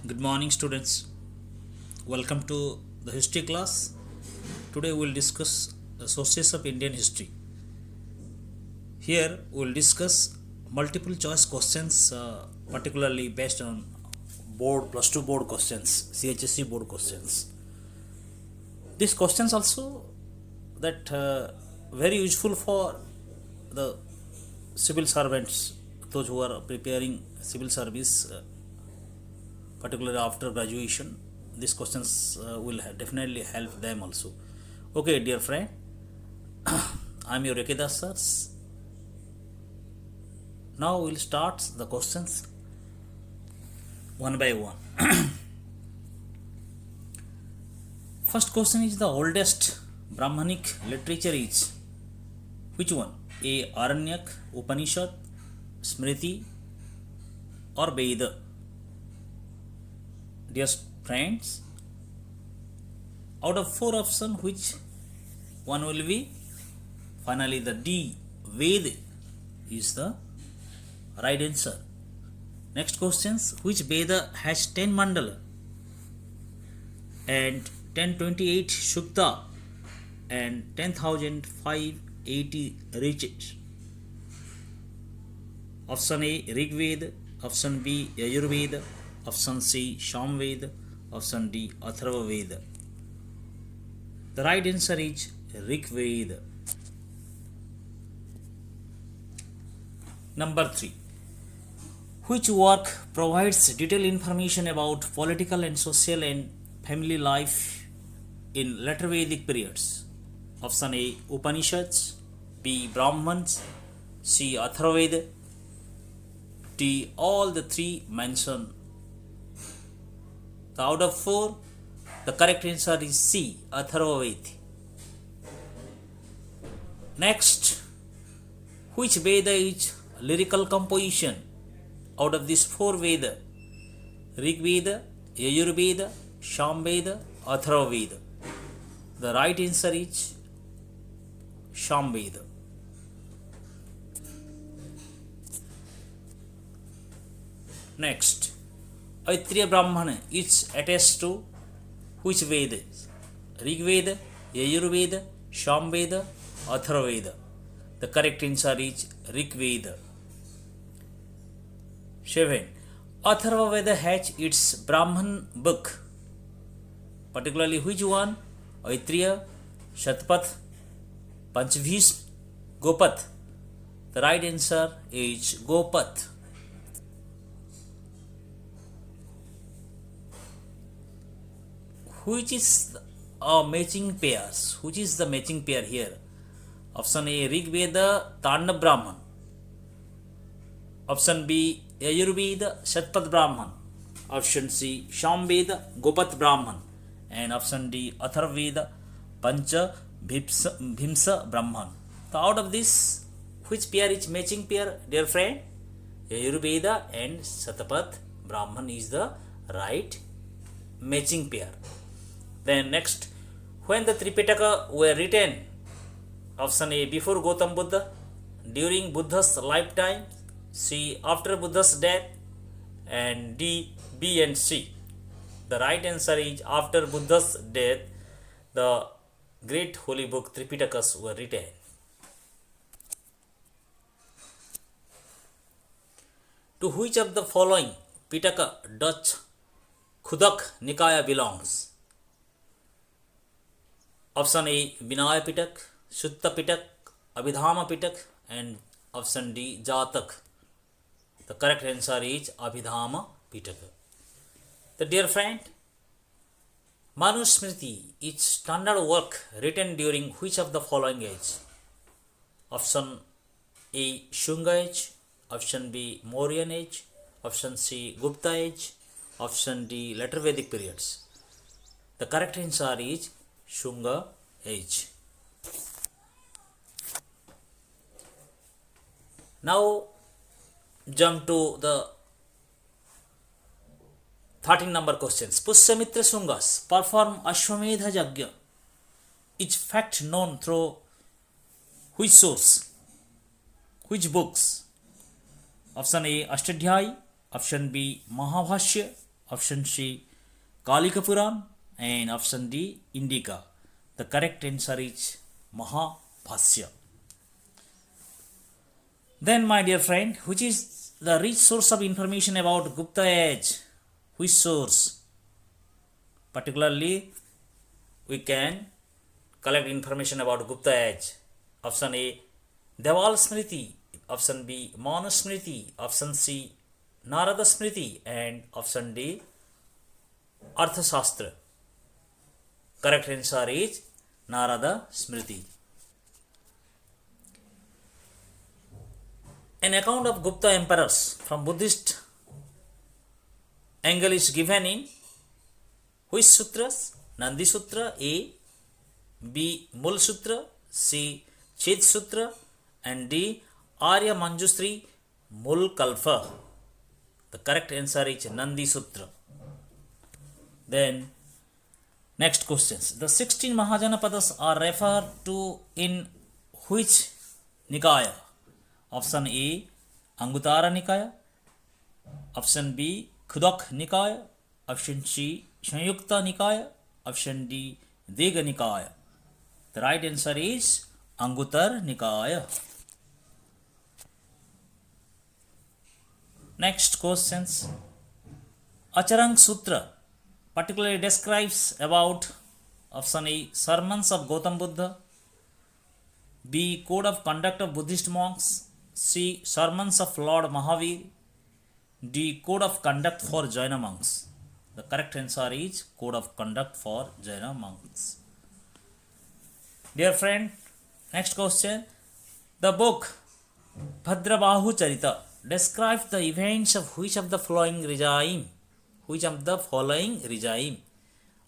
Good morning, students. Welcome to the history class. Today we will discuss the sources of Indian history. Here we will discuss multiple choice questions, particularly based on board plus two board questions, CHSC board questions. These questions also that very useful for the civil servants, those who are preparing civil service, particularly after graduation. These questions will definitely help them also. Okay, dear friend, I'm your Rekidas sirs. Now we'll start the questions one by one. First question is the oldest Brahmanic literature is which one? A. Aranyak, Upanishad, Smriti, or Veda? Dear friends, out of four options, which one will be? Finally, the D, Veda, is the right answer. Next questions, which Veda has 10 mandala and 1028 Shukta and 10,580 riches? Option A, Rig Veda. Option B, Yajurveda. Option C, Samveda. Option D, Atharva Veda. The right answer is Rig Veda. Number 3. Which work provides detailed information about political and social and family life in later Vedic periods? Option A, Upanishads. B, Brahmans. C, Atharva Veda. D, all the three mentioned. So out of 4, the correct answer is C, Atharva Veda. Next, which Veda is lyrical composition out of these 4 Veda? Rig Veda, Yajurveda, Samveda, Atharva Veda. The right answer is Samveda. Next, Aitriya Brahmana is attached to which Veda? Rig Veda, Yajurveda, Samveda, Atharva Veda. The correct answer is Rig Veda. 7. Atharva Veda has its Brahman book. Particularly which one? Aitriya, Shatpath, Panchbhism, Gopath. The right answer is Gopath. Which is a matching pairs? Which is the matching pair here? Option A, Rig Veda, Tandava Brahman. Option B, Yajurveda, Shatpath Brahman. Option C, Samveda, Gopath Brahman. And option D, Atharva Veda, Pancha Bhimsa Brahman. So out of this, which pair is matching pair, dear friend? Yajurveda and Shatpath Brahman is the right matching pair. Then next, when the Tripitaka were written? Option A, before Gautam Buddha, during Buddha's lifetime. C, after Buddha's death. And D, B and C. The right answer is after Buddha's death, the great holy book Tripitakas were written. To which of the following Pitaka does Khudak Nikaya belongs? Option A, Vinaya Pitak, Sutta Pitak, Abhidhamma Pitak, and option D, Jatak. The correct answer is Abhidhamma Pitaka. The dear friend, Manusmriti is standard work written during which of the following age? Option A, Shunga age. Option B, Mauryan age. Option C, Gupta age. Option D, later Vedic periods. The correct answer is Shunga age. Now jump to the 13 number questions. Pushyamitra Shungas perform Ashwamedha Yajna. Each fact known through which source? Which books? Option A, Ashtadhyayi. Option B, Mahabhashya. option C Kalika Puran, and option D Indica. The correct answer is Mahabhasya. Then, my dear friend, which is the rich source of information about Gupta age? Which source? Particularly, we can collect information about Gupta age. Option A, Deval Smriti. Option B, Manu Smriti. Option C, Narada Smriti. And option D, Arthashastra. Correct answer is Narada Smriti. An account of Gupta emperors from Buddhist angle is given in which sutras? Nandi Sutra A, B. Mul Sutra, C. Chit Sutra, and D. Arya Manjusri Mul Kalpa. The correct answer is Nandi Sutra. Then, next questions. The 16 Mahajanapadas are referred to in which Nikaya? Option A, Anguttara Nikaya. Option B, Khudak Nikaya. Option C, Sanyukta Nikaya. Option D, Dega Nikaya. The right answer is Anguttara Nikaya. Next questions. Acharang Sutra particularly describes about option A, sermons of Gautam Buddha. B, code of conduct of Buddhist monks. C, sermons of Lord Mahavir. D, code of conduct for Jaina monks. The correct answer is code of conduct for Jaina monks. Dear friend, next question. The book Bhadrabahu Charita describes the events of which of the following regime? Which of the following regime?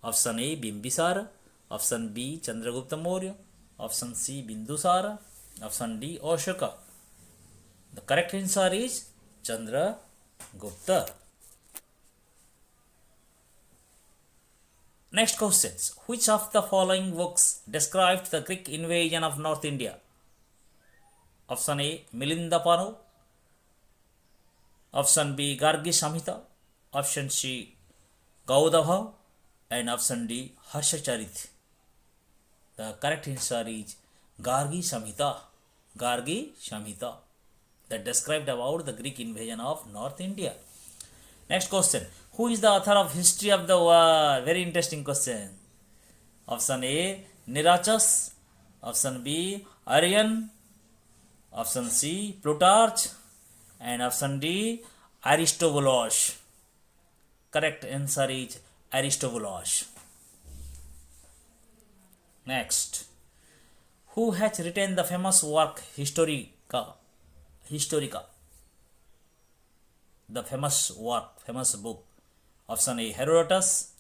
Option A, Bimbisara. Option B, Chandragupta Maurya. Option C, Bindusara. Option D, Ashoka. The correct answer is Chandragupta. Next questions. Which of the following books described the Greek invasion of North India? Option A, Milinda Pano. Option B, Gargi Samhita. Option C, Gaudabha. And option D, Harshacharit. The correct answer is Gargi Samhita. Gargi Samhita. That described about the Greek invasion of North India. Next question. Who is the author of History of the World? Very interesting question. Option A, Nirachas. Option B, Aryan. Option C, Plutarch. And option D, Aristobulus. Correct answer is Aristobulus. Next. Who has written the famous work Historica? The famous work, famous book. Option A, Herodotus.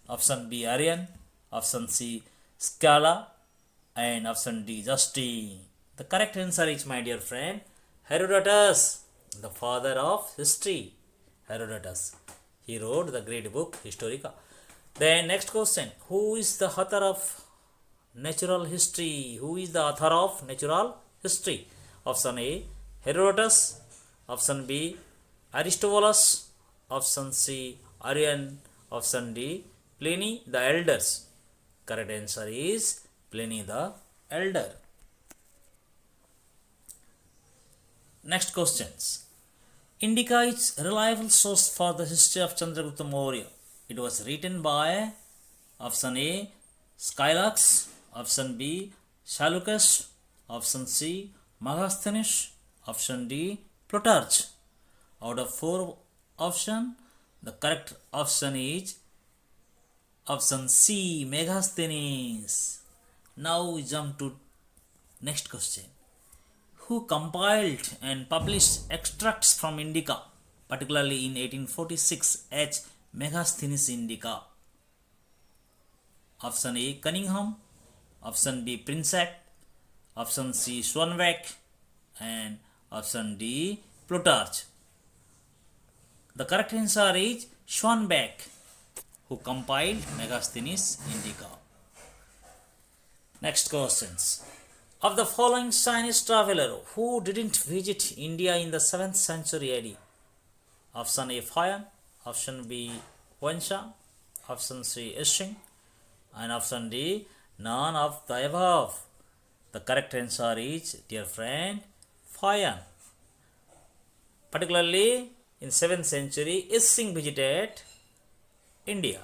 Option B, Aryan. Option C, Scala. And option D, Justine. The correct answer is, my dear friend, Herodotus, the father of history. Herodotus. He wrote the great book Historica. Then next question. Who is the author of natural history? Who is the author of natural history? Option A, Herodotus. Option B, Aristobulus. Option C, Aryan. Option D, Pliny the Elders. Correct answer is Pliny the Elder. Next questions. Indica is a reliable source for the history of Chandragupta Maurya. It was written by option A, Skylax. Option B, Seleucus. Option C, Megasthenes. Option D, Plutarch. Out of 4 options, the correct option is option C, Megasthenes. Now we jump to next question. Who compiled and published extracts from Indica, particularly in 1846 as Megasthenes Indica? Option A, Cunningham. Option B, Prinsac. Option C, Swanbeck. And option D, Plutarch. The correct answer is Swanbeck, who compiled Megasthenes Indica. Next questions. Of the following Chinese traveler who didn't visit India in the 7th century AD? Option A, Fayan. option B Vansha, option C Ishing, and option D none of the above. The correct answer is, dear friend, Fayan. Particularly in 7th century, Ishing visited India.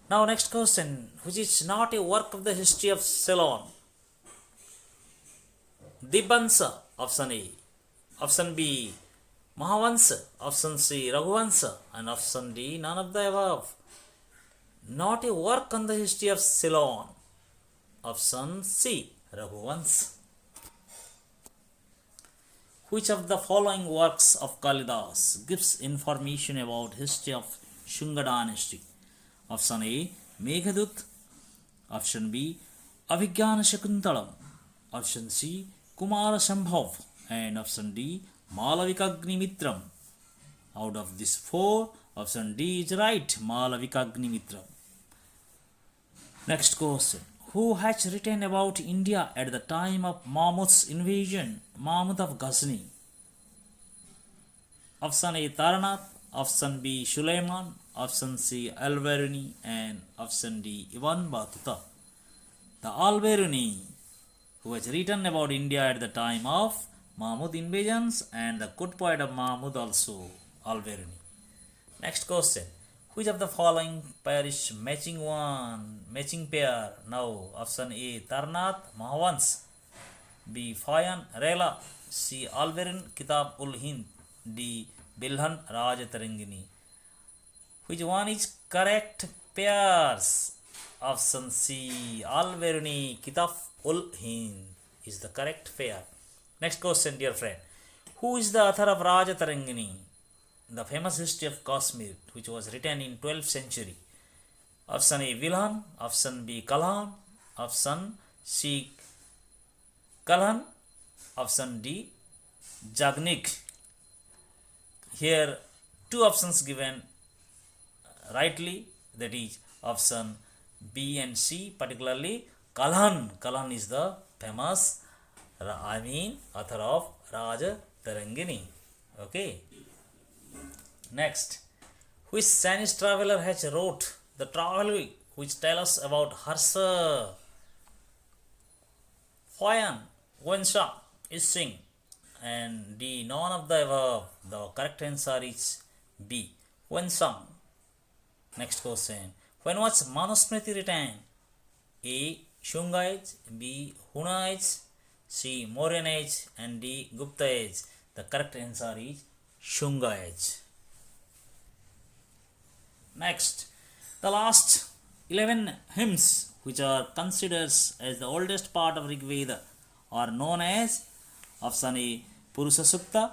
Now next question, which is not a work of the history of Ceylon? Dibbansa, option A. Option B, Mahavansa. Option C, Raghuvansa. And option D, none of the above. Not a work on the history of Ceylon. Option C, Raghuvansa. Which of the following works of Kalidas gives information about history of Shunga dynasty? Option A, Meghadut. Option B, Abhigyana Shakuntalam. Option C, Kumara Shambhav. And option D, Malavikagnimitram. Out of these four, option D is right, Malavikagnimitram. Next question. Who has written about India at the time of Mahmud's invasion, Mahmud of Ghazni? Option A, Tarnath. Option B, Suleiman. Option C, Al-Biruni. And option D, Ibn Battuta. The Al-Biruni, who has written about India at the time of Mahmud invasions, and the good poet of Mahmud also, Al-Biruni. Next question. Which of the following pair is matching pair? Now, option A, Tarnath, Mahavans. B, Fayan, Rela. C, Al-Biruni, Kitab-ul-Hind. D, Bilhan, Rajatarangini. Which one is correct pairs? Option C, Al-Biruni, Kitab-ul-Hind is the correct pair. Next question, dear friend. Who is the author of Rajatarangini, the famous history of Kashmir, which was written in 12th century? Option A, Bilhan. Option B, Kalhan. Option C, Kalhan. Option D, Jagnik. Here, two options given rightly, that is option B and C, particularly Kalhan. Kalhan is the famous, author of Raja Tarangini. Okay. Next, which Chinese traveler has wrote the travel which tell us about Harsha? Fayan, Wansha, Ishing, and D, none of the above. The correct answer is B, Wansang. Next question. When was Manusmriti written? A, Shunga age, B, Huna age, C, Mauryan age, and D, Gupta age. The correct answer is Shunga age. Next, the last 11 hymns, which are considered as the oldest part of Rig Veda, are known as option A, Purusha Sukta,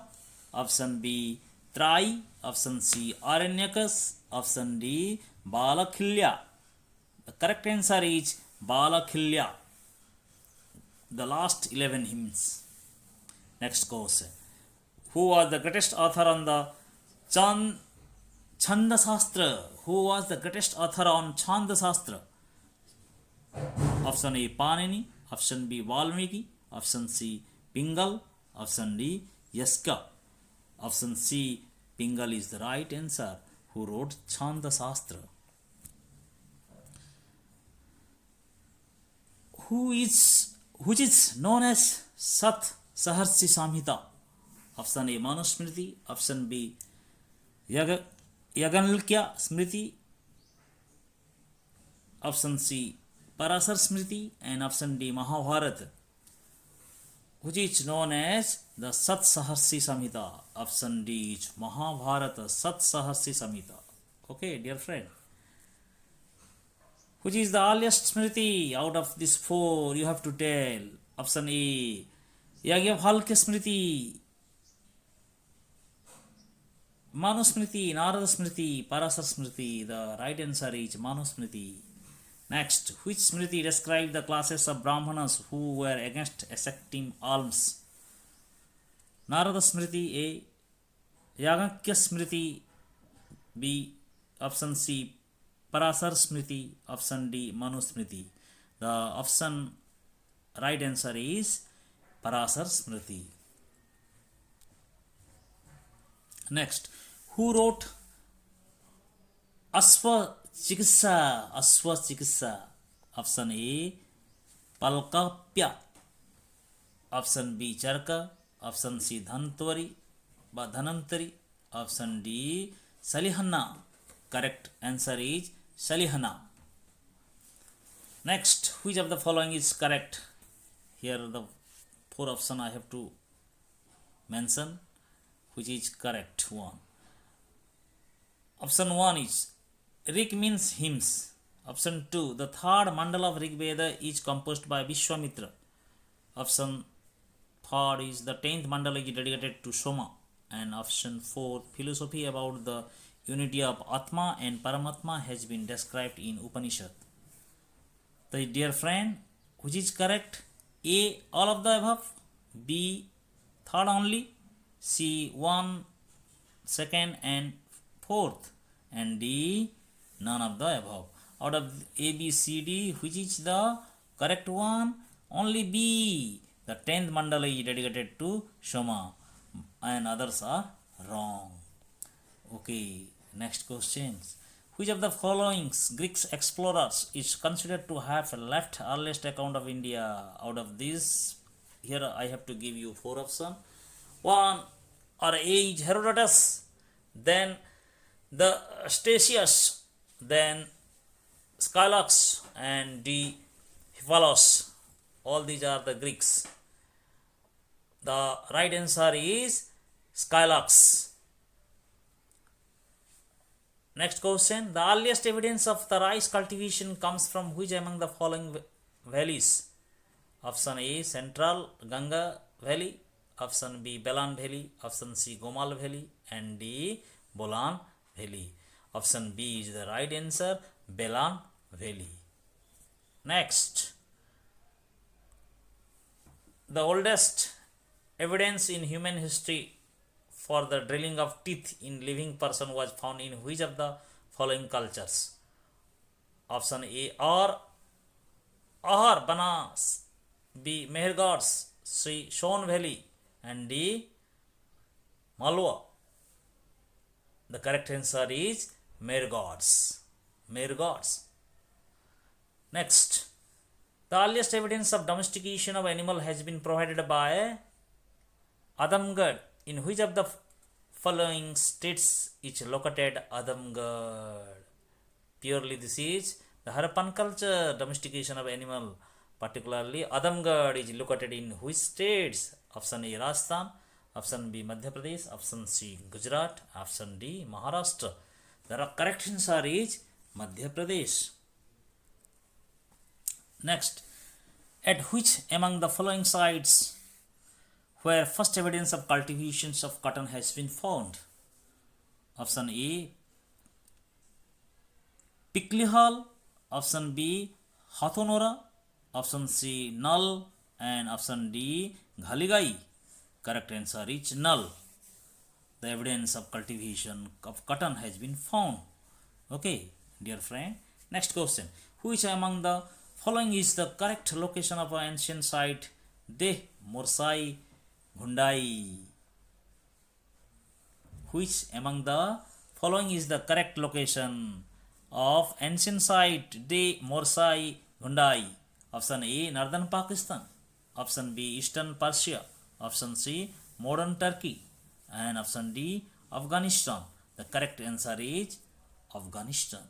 option B, Trai, option C, Aranyakas, option D, Balakhilya. The correct answer is Balakhilya. The last 11 hymns. Next question. Who was the greatest author on the Chanda Shastra? Who was the greatest author on Chanda Shastra? Option A, Panini. Option B, Valmiki. Option C, Pingal. Option D, Yaska. Option C, Pingal is the right answer, who wrote Chanda Shastra. Which is known as Sat Saharsi Samhita? Option A, Manusmriti. Option B, Yagnvalkya Smriti. Option C, Parasar Smriti. And option D, Mahabharata, which is known as the Sat Saharsi Samhita. Option D is Mahabharata, Sat Saharsi Samhita. Okay, dear friend. Which is the earliest Smriti out of these four? You have to tell. Option A, Yagyavhalkya Smriti, Manusmriti, Narada Smriti, Parasar Smriti. The right answer is Manusmriti. Next, which Smriti described the classes of Brahmanas who were against accepting alms? Narada Smriti A, Yagakya Smriti B, option C, Parasar Smriti, option D, Manusmriti. The option right answer is Parasar Smriti. Next, who wrote अश्वचिकित्सा, अश्वचिकित्सा. Option A Palkapya. Option B Charka. Option C Dhantwari বা Dhanantari. Option D Salihana. Correct answer is Salihana. Next, which of the following is correct? Here the four option I have to mention which is correct one. Option 1 is Rig means hymns. Option 2, the third mandala of Rig Veda is composed by Vishwamitra. Option 3 is the 10th mandala is dedicated to Soma. And option 4, philosophy about the unity of Atma and Paramatma has been described in Upanishad. So, dear friend, which is correct? A, all of the above. B, third only. C, 1, second and fourth. And D, none of the above. Out of A, B, C, D, which is the correct one? Only B. The 10th mandala is dedicated to Soma and others are wrong. Okay, next questions. Which of the following Greek explorers is considered to have left earliest account of India? Out of this, here I have to give you four options. One or A is Herodotus, then the Statius, then Skylax, and D Hippalos. All these are the Greeks. The right answer is Skylax. Next question. The earliest evidence of the rice cultivation comes from which among the following valleys? Option A, Central Ganga Valley. Option B, Belan Valley. Option C, Gomal Valley. And D, Bolan Valley. Option B is the right answer, Belan Valley. Next. The oldest evidence in human history for the drilling of teeth in living person was found in which of the following cultures? Option A, Ahar, Banas. B, Mehergards. C, Shon Valley. And D, Malwa. The correct answer is Mehergards. Mehergards. Next. The earliest evidence of domestication of animal has been provided by Adamgarh. In which of the following states is located Adamgarh? Purely this is the Harappan culture, domestication of animal. Particularly Adamgarh is located in which states? Option A, Rajasthan. Option B, Madhya Pradesh. Option C, Gujarat. Option D, Maharashtra. The correct answer is Madhya Pradesh. Next, at which among the following sites where first evidence of cultivations of cotton has been found? Option A, Piklihal. Option B, Hathonora. Option C, Null. And option D, Ghaligai. Correct answer is Null. The evidence of cultivation of cotton has been found. Okay, dear friend. Next question. Which among the following is the correct location of an ancient site? Deh, Morsai, Gundai. Which among the following is the correct location of ancient site Deh, Morsai, Gundai? Option A, northern Pakistan. Option B, eastern Persia. Option C, modern Turkey. And option D, Afghanistan. The correct answer is Afghanistan.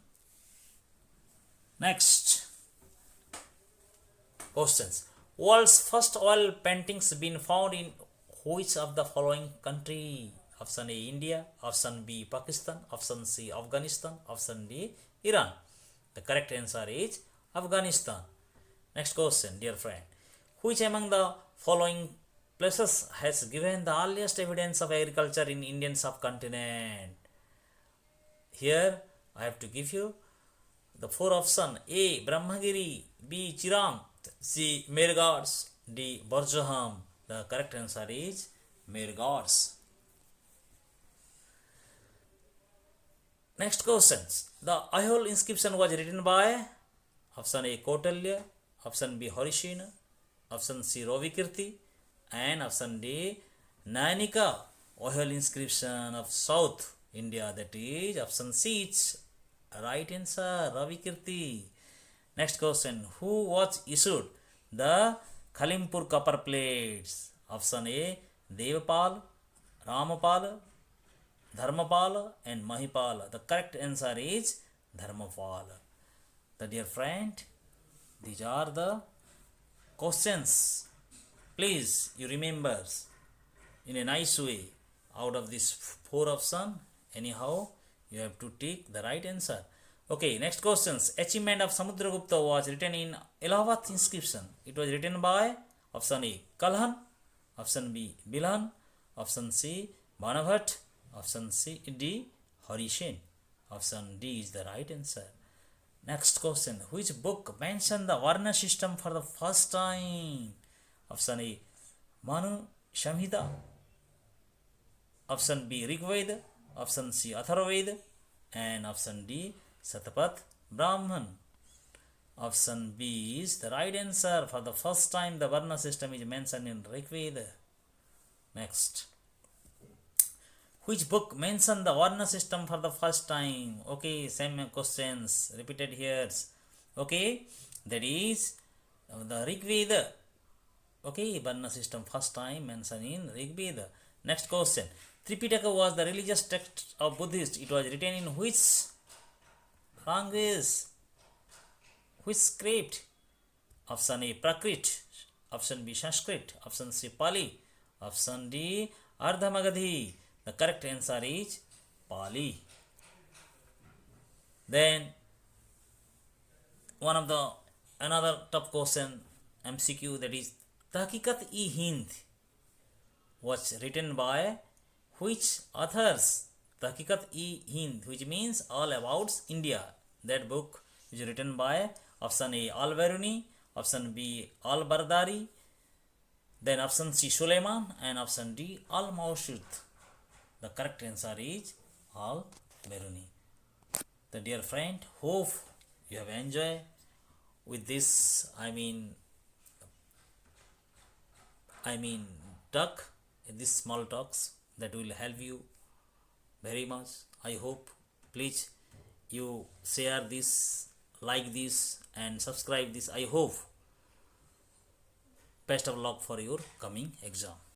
Next questions. World's first oil paintings been found in which of the following country? Option A, India. Option B, Pakistan. Option C, Afghanistan. Option D, Iran. The correct answer is Afghanistan. Next question, dear friend. Which among the following places has given the earliest evidence of agriculture in Indian subcontinent? Here I have to give you the four options. A, Brahmagiri. B, Chirang. C, Mehergards. D, Borjaham. The correct answer is Mehergards. Next questions. The Aihole inscription was written by option A, Kautilya. Option B, Harishina. Option C, Ravikirti. And option D, Nainika. Aihole inscription of South India. That is option C is Right answer, Ravi Kirti. Next question. Who was issued the Khalimpur copper plates? Option A, Devpal, Ramapal, Dharmapal and Mahipal. The correct answer is Dharmapal. The dear friend, these are the questions. Please, you remember in a nice way. Out of this four option, anyhow, you have to take the right answer. Okay, next questions. Achievement of Samudragupta was written in Allahabad inscription. It was written by option A, Kalhan, option B, Bilhan, option C, Banabhat, option C, D, Harishen. Option D is the right answer. Next question. Which book mentioned the Varna system for the first time? Option A, Manu Samhita. Option B, Rigveda. Option C, Atharvaveda. And option D, Satapat Brahman. Option B is the right answer. For the first time, the Varna system is mentioned in Rigveda. Next. Which book mentioned the Varna system for the first time? Okay, same questions repeated here. Okay, that is the Rigveda. Okay, Varna system first time mentioned in Rigveda. Next question. Tripitaka was the religious text of Buddhists. It was written in which language? Which script? Option A, Prakrit. Option B, Sanskrit. Option C, Pali. Option D, Ardha Magadhi. The correct answer is Pali. Then one of the another tough question MCQ, that is Tahqiqat-e-Hind was written by which authors? Tahqiqat-e-Hind, which means all about India. That book is written by option A, Al-Biruni, option B, Al-Bardari, then option C, Suleiman, and option D, Al-Mawsud. The correct answer is Al-Biruni. The dear friend, hope you have enjoyed with this. I mean talk, these small talks that will help you very much. I hope. Please you share this, like this, and subscribe this. I hope. Best of luck for your coming exam.